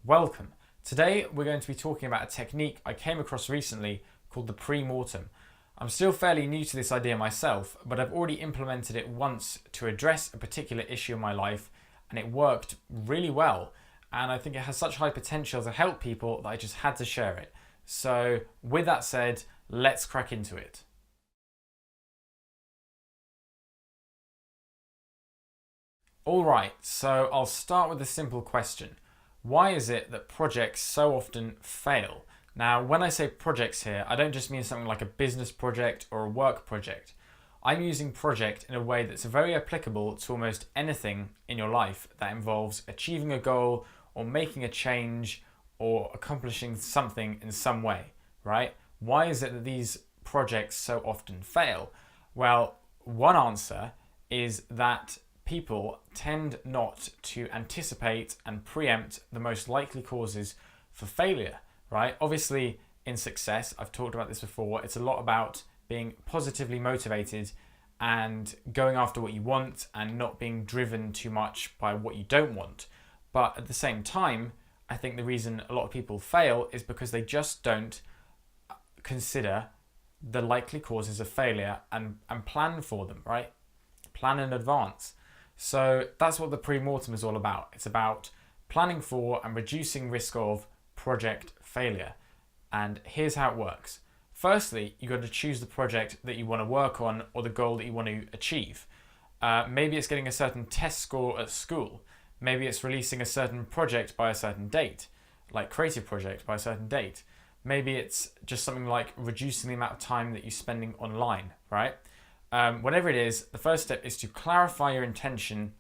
Welcome. Today we're going to be talking about a technique I came across recently called the pre-mortem. I'm still fairly new to this idea myself, but I've already implemented it once to address a particular issue in my life, and it worked really well. And I think it has such high potential to help people that I just had to share it. So with that said, let's crack into it. Alright, so I'll start with a simple question. Why is it that projects so often fail? Now, when I say projects here, I don't just mean something like a business project or a work project. I'm using project in a way that's very applicable to almost anything in your life that involves achieving a goal or making a change or accomplishing something in some way, right? Why is it that these projects so often fail? Well, one answer is that people tend not to anticipate and preempt the most likely causes for failure, right? Obviously, in success, I've talked about this before, it's a lot about being positively motivated and going after what you want and not being driven too much by what you don't want. But at the same time, I think the reason a lot of people fail is because they just don't consider the likely causes of failure and plan for them, right? Plan in advance. So that's what the pre-mortem is all about. It's about planning for and reducing risk of project failure. And here's how it works. Firstly, you've got to choose the project that you want to work on or the goal that you want to achieve. Maybe it's getting a certain test score at school. Maybe it's releasing a certain project by a certain date, like creative project by a certain date. Maybe it's just something like reducing the amount of time that you're spending online, right? Whatever it is, the first step is to clarify your intention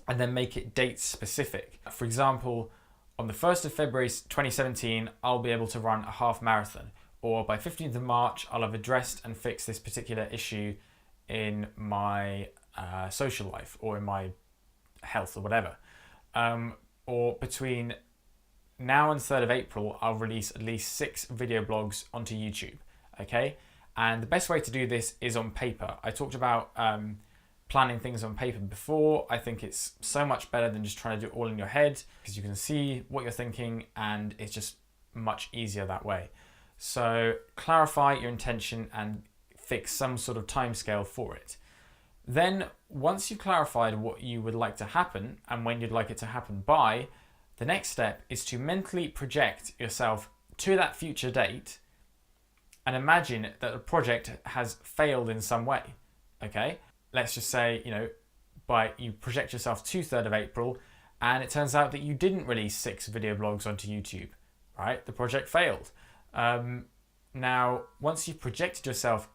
and then make it date specific. For example, on the 1st of February 2017, I'll be able to run a half marathon, or by 15th of March, I'll have addressed and fixed this particular issue in my social life or in my health or whatever. Or between now and 3rd of April, I'll release at least 6 video blogs onto YouTube, okay? And the best way to do this is on paper. I talked about planning things on paper before. I think it's so much better than just trying to do it all in your head because you can see what you're thinking and it's just much easier that way. So clarify your intention and fix some sort of timescale for it. Then once you've clarified what you would like to happen and when you'd like it to happen by, the next step is to mentally project yourself to that future date and imagine that the project has failed in some way, okay? Let's just say, you project yourself to 3rd of April and it turns out that you didn't release 6 video blogs onto YouTube, right? The project failed. Now, once you've projected yourself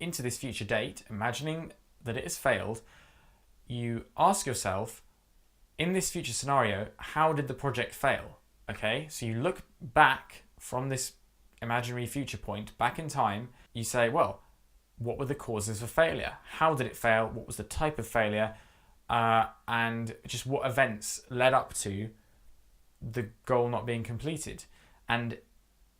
into this future date, imagining that it has failed, you ask yourself, in this future scenario, how did the project fail? Okay, so you look back from this imaginary future point back in time, you say, well, what were the causes for failure? How did it fail? What was the type of failure? And just what events led up to the goal not being completed? And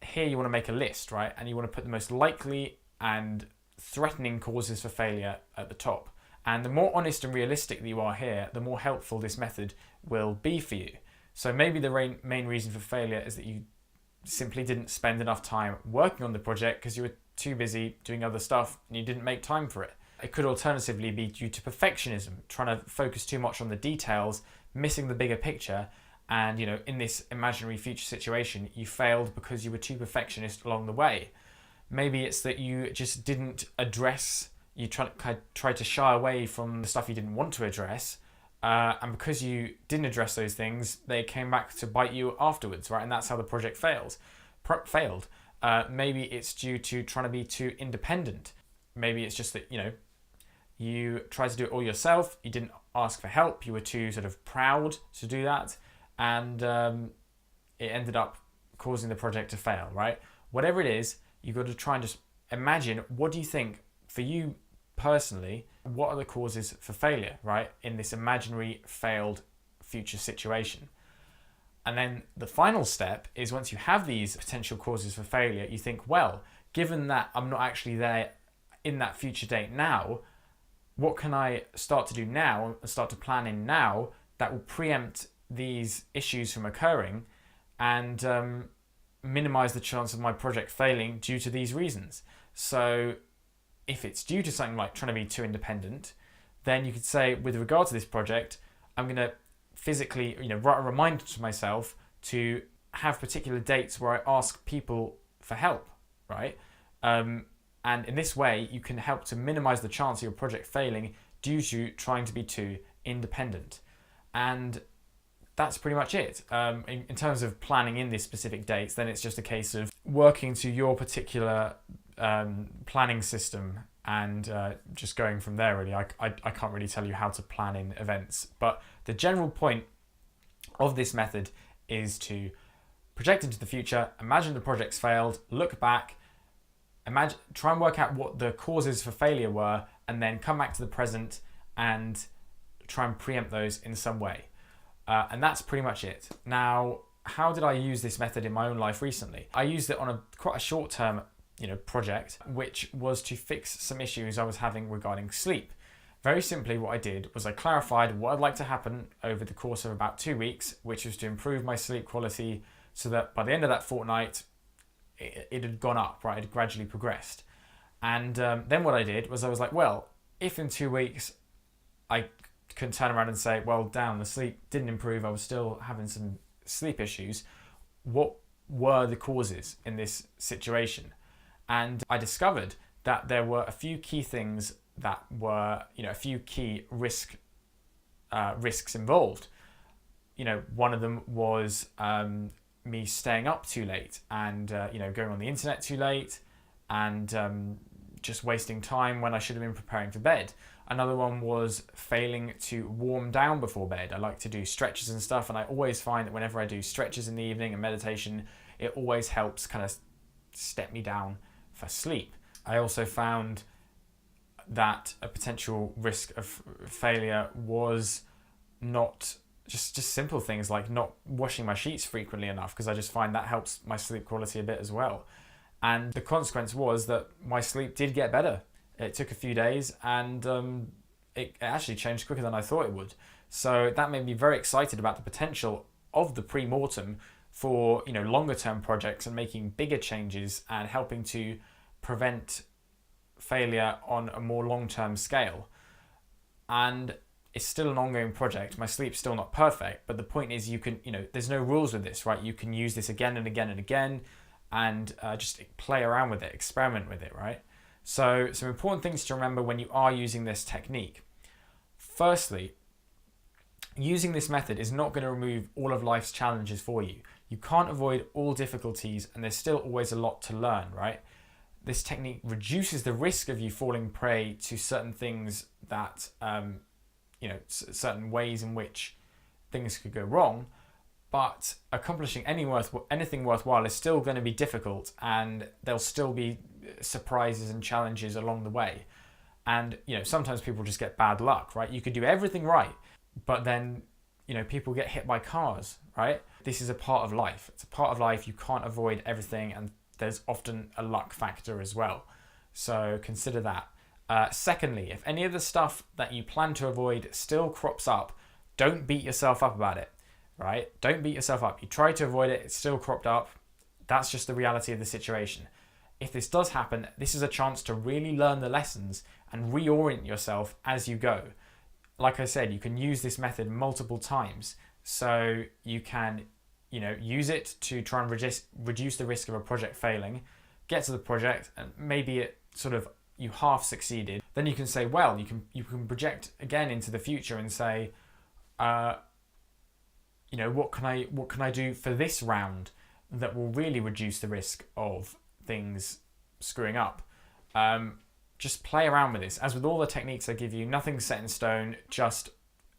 here you want to make a list, right? And you want to put the most likely and threatening causes for failure at the top. And the more honest and realistic that you are here, the more helpful this method will be for you. So maybe the main reason for failure is that you simply didn't spend enough time working on the project because you were too busy doing other stuff and you didn't make time for it. It could alternatively be due to perfectionism, trying to focus too much on the details, missing the bigger picture, and in this imaginary future situation, you failed because you were too perfectionist along the way. Maybe it's that you just didn't address, you tried to shy away from the stuff you didn't want to address, and because you didn't address those things, they came back to bite you afterwards, right? And that's how the project failed. Maybe it's due to trying to be too independent. Maybe it's just that, you tried to do it all yourself, you didn't ask for help, you were too sort of proud to do that, and it ended up causing the project to fail, right? Whatever it is, you've got to try and just imagine, what do you think, for you personally, what are the causes for failure, right, in this imaginary failed future situation? And then the final step is, once you have these potential causes for failure, you think, well, given that I'm not actually there in that future date now, what can I start to do now and start to plan in now that will preempt these issues from occurring and minimize the chance of my project failing due to these reasons. So if it's due to something like trying to be too independent, then you could say, with regard to this project, I'm going to physically, write a reminder to myself to have particular dates where I ask people for help, right? And in this way, you can help to minimize the chance of your project failing due to trying to be too independent. And that's pretty much it. In terms of planning in these specific dates, then it's just a case of working to your particular planning system and just going from there, really. I can't really tell you how to plan in events, but the general point of this method is to project into the future, imagine the project's failed, look back, try and work out what the causes for failure were, and then come back to the present and try and preempt those in some way. And that's pretty much it. Now, how did I use this method in my own life recently? I used it on quite a short-term project, which was to fix some issues I was having regarding sleep. Very simply, what I did was I clarified what I'd like to happen over the course of about 2 weeks, which was to improve my sleep quality so that by the end of that fortnight, it had gone up, right? It had gradually progressed. And then what I did was I was like, well, if in 2 weeks I can turn around and say, well, damn, the sleep didn't improve, I was still having some sleep issues, what were the causes in this situation? And I discovered that there were a few key things that were, a few key risks involved. One of them was me staying up too late and, going on the internet too late and just wasting time when I should have been preparing for bed. Another one was failing to warm down before bed. I like to do stretches and stuff, and I always find that whenever I do stretches in the evening and meditation, it always helps kind of step me down for sleep. I also found that a potential risk of failure was not just simple things like not washing my sheets frequently enough, because I just find that helps my sleep quality a bit as well. And the consequence was that my sleep did get better. It took a few days, and it actually changed quicker than I thought it would. So that made me very excited about the potential of the pre-mortem for longer term projects and making bigger changes and helping to prevent failure on a more long-term scale. And it's still an ongoing project. My sleep's still not perfect, but the point is you can, there's no rules with this, right? You can use this again and again and again and just play around with it, experiment with it, right? So some important things to remember when you are using this technique. Firstly, using this method is not going to remove all of life's challenges for you. You can't avoid all difficulties, and there's still always a lot to learn, right? This technique reduces the risk of you falling prey to certain things that, certain ways in which things could go wrong, but accomplishing anything worthwhile is still going to be difficult, and there'll still be surprises and challenges along the way. And, sometimes people just get bad luck, right? You could do everything right, but then, people get hit by cars, right? This is a part of life. It's a part of life. You can't avoid everything, and there's often a luck factor as well. So consider that. Secondly, if any of the stuff that you plan to avoid still crops up, don't beat yourself up about it, right? Don't beat yourself up. You try to avoid it, it's still cropped up. That's just the reality of the situation. If this does happen, this is a chance to really learn the lessons and reorient yourself as you go. Like I said, you can use this method multiple times. So you can, use it to try and reduce the risk of a project failing, get to the project, and maybe it you half succeeded. Then you can say, well, you can project again into the future and say, what can I do for this round that will really reduce the risk of things screwing up. Just play around with this. As with all the techniques I give you, nothing's set in stone. Just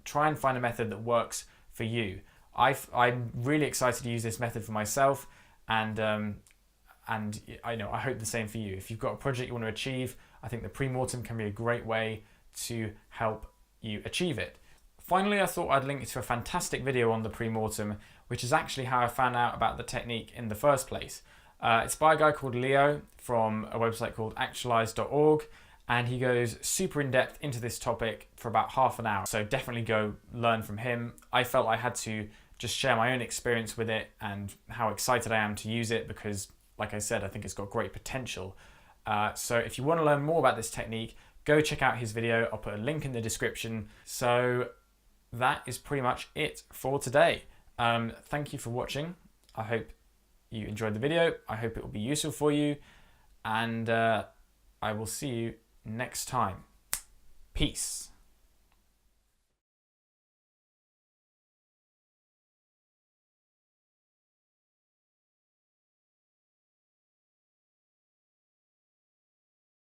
try and find a method that works for you. I'm really excited to use this method for myself, and I hope the same for you. If you've got a project you want to achieve, I think the pre-mortem can be a great way to help you achieve it. Finally, I thought I'd link to a fantastic video on the pre-mortem, which is actually how I found out about the technique in the first place. It's by a guy called Leo from a website called actualize.org, and he goes super in depth into this topic for about half an hour. So definitely go learn from him. I felt I had to just share my own experience with it and how excited I am to use it, because like I said, I think it's got great potential. So if you want to learn more about this technique, go check out his video. I'll put a link in the description. So that is pretty much it for today. Thank you for watching. I hope you enjoyed the video. I hope it will be useful for you, and I will see you next time. Peace.